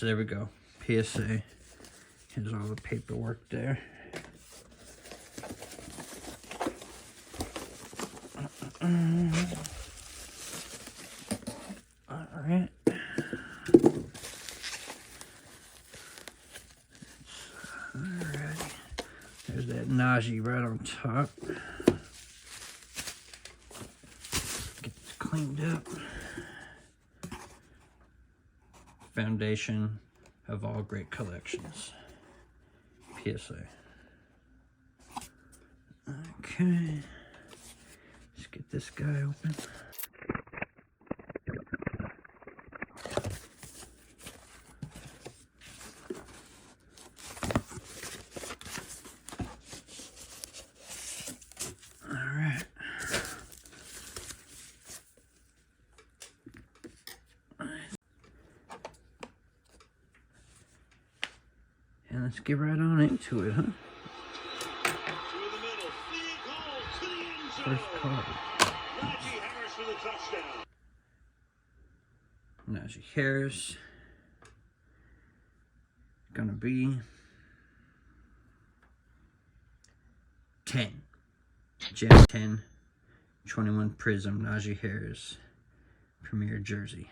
So there we go. PSA. Here's all the paperwork there. Alright. Alrighty. There's that Najee right on top. Get this cleaned up. Foundation of all great collections. PSA. Okay. Let's get this guy open. Alright. And let's get right on into it, huh? First card. Najee Harris for the touchdown. Najee Harris. Gonna be 10. Gem 10. 21 Prism. Najee Harris. Premier Jersey.